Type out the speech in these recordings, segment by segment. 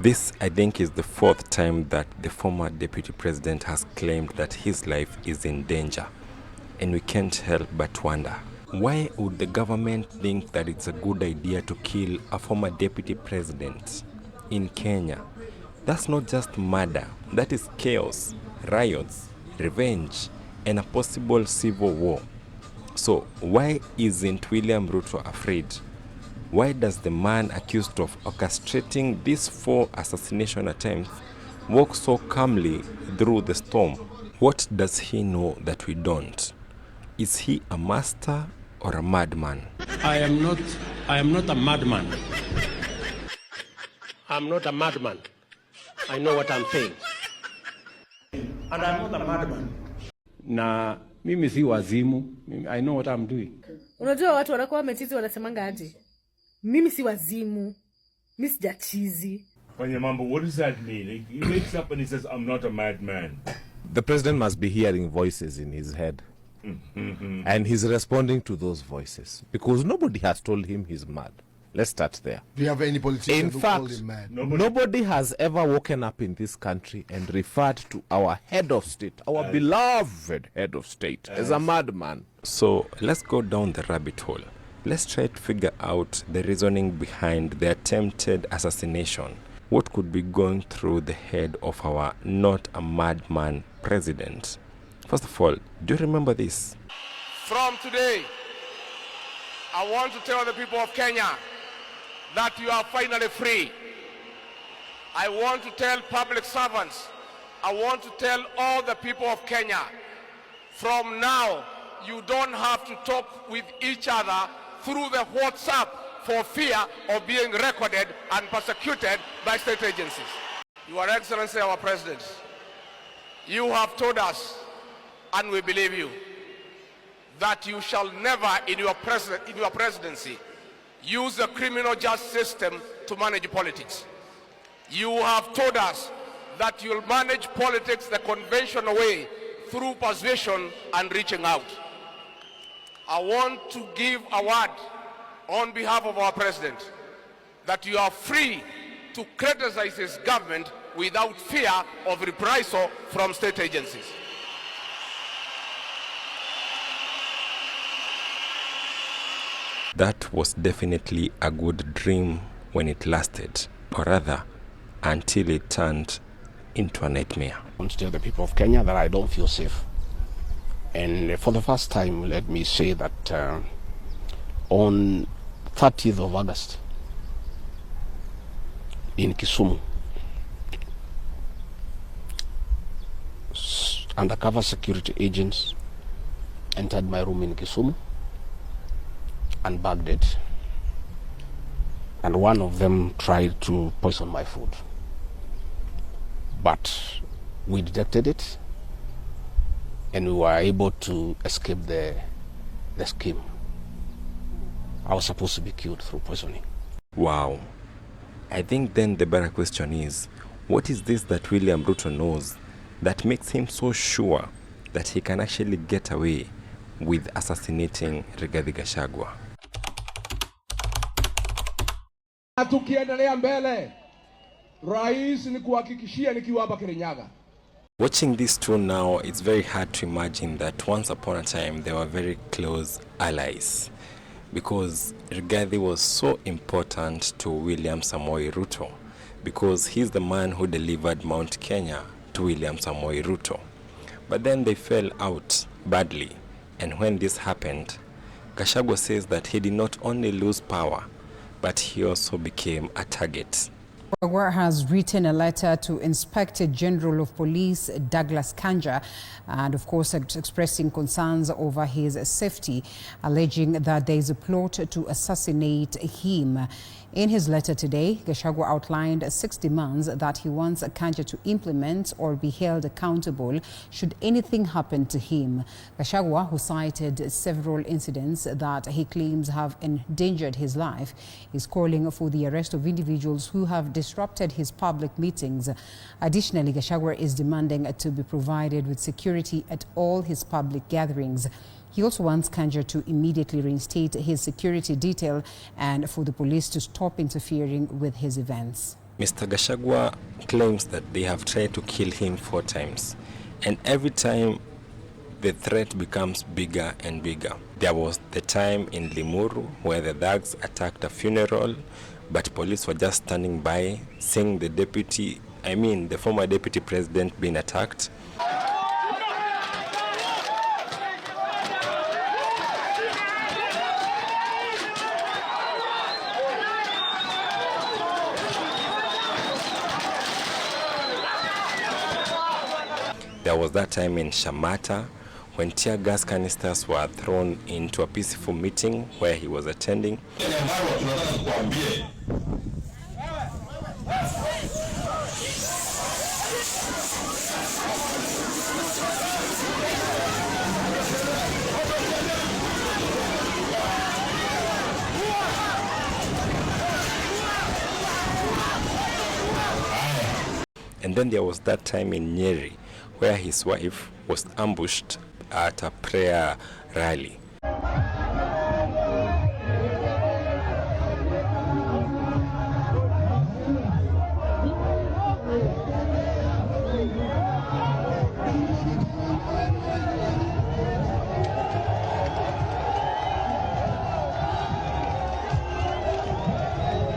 This, I think, is the fourth time that the former deputy president has claimed that his life is in danger. And we can't help but wonder, why would the government think that it's a good idea to kill a former deputy president in Kenya? That's not just murder, that is chaos, riots, revenge, and a possible civil war. So why isn't William Ruto afraid? Why does the man accused of orchestrating these 4 assassination attempts walk so calmly through the storm? What does he know that we don't? Is he a master or a madman? I am not a madman. I'm not a madman. I know what I'm saying. And I'm not a madman. Na mimi si wazimu. I know what I'm doing. Unajua watu wanakuwa wamechizi wanasemanga aje? Mimi si wazimu. Mimi sijachizi. What does that mean? He wakes up and he says, I'm not a madman. The president must be hearing voices in his head. And he's responding to those voices because nobody has told him he's mad. Let's start there. Do you have any politician in who fact, called him mad? Nobody has ever woken up in this country and referred to our head of state, our beloved head of state, as a madman. So let's go down the rabbit hole. Let's try to figure out the reasoning behind the attempted assassination. What could be going through the head of our not a madman president? First of all, do you remember this? From today, I want to tell the people of Kenya that you are finally free. I want to tell public servants, I want to tell all the people of Kenya, from now, you don't have to talk with each other through the WhatsApp for fear of being recorded and persecuted by state agencies. Your Excellency, our President, you have told us, and we believe you, that you shall never in your presidency use the criminal justice system to manage politics. You have told us that you'll manage politics the conventional way through persuasion and reaching out. I want to give a word on behalf of our president that you are free to criticize his government without fear of reprisal from state agencies. That was definitely a good dream when it lasted, or rather, until it turned into a nightmare. I want to tell the people of Kenya that I don't feel safe. And for the first time, let me say that on 30th of August in Kisumu, undercover security agents entered my room in Kisumu and bagged it. And one of them tried to poison my food. But we detected it and we were able to escape the scheme. I was supposed to be killed through poisoning. Wow. I think then the better question is, what is this that William Ruto knows that makes him so sure that he can actually get away with assassinating Rigathi Gachagua? Tukiendelea mbele, rais ni kuhakikishia nikiwa hapa Kirinyaga. Watching these two now, it's very hard to imagine that once upon a time they were very close allies, because Rigathi was so important to William Samoei Ruto, because he's the man who delivered Mount Kenya to William Samoei Ruto. But then they fell out badly, and when this happened, Gachagua says that he did not only lose power, but he also became a target. Gachagua has written a letter to Inspector General of Police Douglas Kanja and of course expressing concerns over his safety, alleging that there is a plot to assassinate him. In his letter today, Gachagua outlined 6 demands that he wants Kanja to implement or be held accountable should anything happen to him. Gachagua, who cited several incidents that he claims have endangered his life, is calling for the arrest of individuals who have disrupted his public meetings. Additionally, Gachagua is demanding to be provided with security at all his public gatherings. He also wants Kanja to immediately reinstate his security detail and for the police to stop interfering with his events. Mr. Gachagua claims that they have tried to kill him 4 times, and every time the threat becomes bigger and bigger. There was the time in Limuru where the thugs attacked a funeral, but police were just standing by, seeing the former deputy president being attacked. There was that time in Shamata when tear gas canisters were thrown into a peaceful meeting where he was attending. And then there was that time in Nyeri where his wife was ambushed at a prayer rally.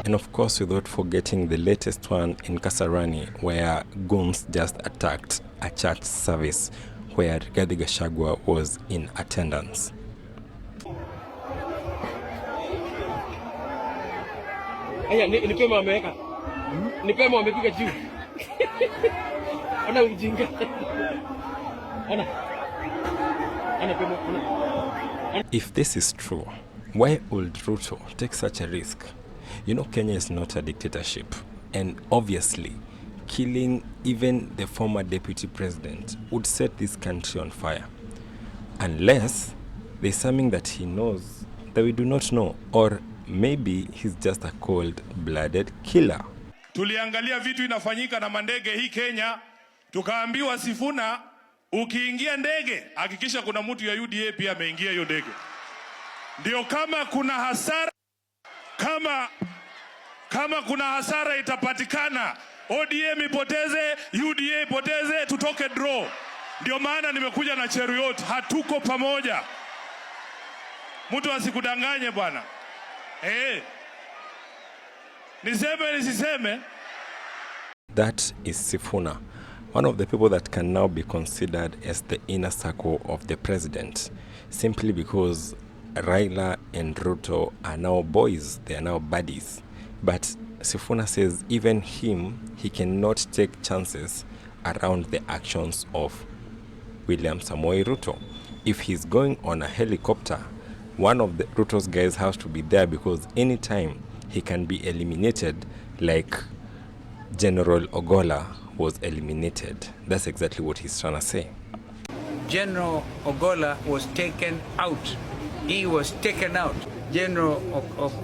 And of course, without forgetting the latest one in Kasarani, where goons just attacked a church service where Rigathi Gachagua was in attendance. If this is true, why would Ruto take such a risk? You know, Kenya is not a dictatorship, and obviously killing even the former deputy president would set this country on fire, unless there's something that he knows that we do not know, or maybe he's just a cold-blooded killer. Tuliangalia vitu inafanyika na mandege hii Kenya, tukaambiwa Sifuna, ukiingia ndege hakikisha kuna mtu ya UDA pia ameingia hiyo ndege. Ndio kama kuna hasara, kama kuna hasara itapatikana, ODM ipoteze, UDA ipoteze, tutoke draw. Ndio maana nimekuja na Cheriot, hatuko pamoja. Mtu asikudanganye bwana. Niseme nisiseme. That is Sifuna, one of the people that can now be considered as the inner circle of the president, simply because Raila and Ruto are now boys, they are now buddies. But Sifuna says even he cannot take chances around the actions of William Samoei Ruto. If he's going on a helicopter, one of the Ruto's guys has to be there, because anytime he can be eliminated like General Ogola was eliminated. That's exactly what he's trying to say. General Ogola was taken out. He was taken out. General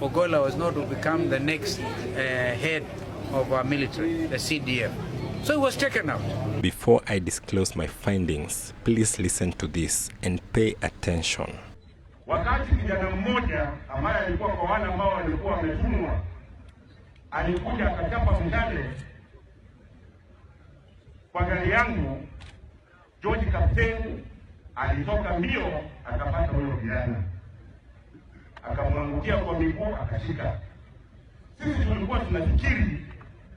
Ogola was not to become the next head of our military, the CDF. So he was taken out. Before I disclose my findings, please listen to this and pay attention. Wakati kijana mmoja ambaye alikuwa kwa wale ambao walikuwa wametumwa, alikuja akachapa mshale kwa gari yangu, George Captain alitoka mbio akapata huyo kijana, akamwangukia kwa miguu akashika. Sisi tulikuwa tunafikiri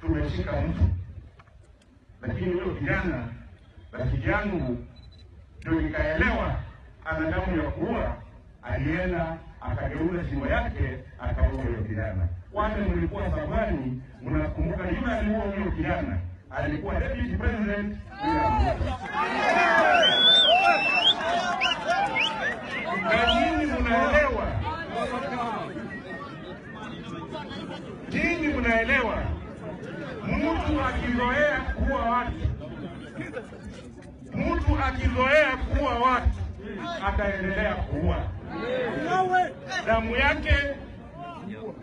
tumeshika mtu, lakini huyo kijana, rafiki yangu, ndio nikaelewa ana damu ya kuua. Alienda akageuza shingo yake akaua huyo kijana. Wale mlikuwa sabani, mnakumbuka yule aliua huyo kijana alikuwa deputy president. Na nyinyi mnaelewa, mtu akizoea kuua watu ataendelea kuua. Damu yake,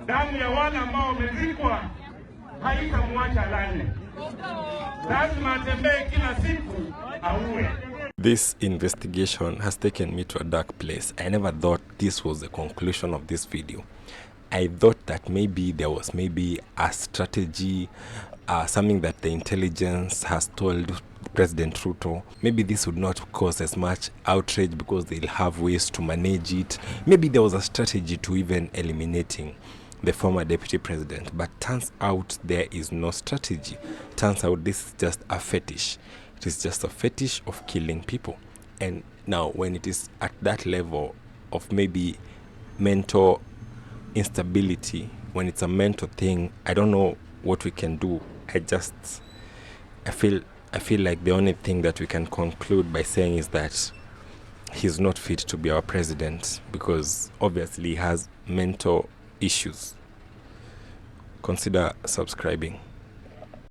damu ya wale ambao wamezikwa haitamwacha lani. Lazima atembee kila siku auwe. This investigation has taken me to a dark place. I never thought this was the conclusion of this video. I thought that maybe there was a strategy something that the intelligence has told President Ruto, maybe this would not cause as much outrage because they'll have ways to manage it. Maybe there was a strategy to even eliminating the former deputy president, but turns out there is no strategy. Turns out this is just a fetish. It is just a fetish of killing people. And now when it is at that level of maybe mental instability, when it's a mental thing, I don't know what we can do. I feel like the only thing that we can conclude by saying is that he's not fit to be our president because obviously he has mental issues. Consider subscribing.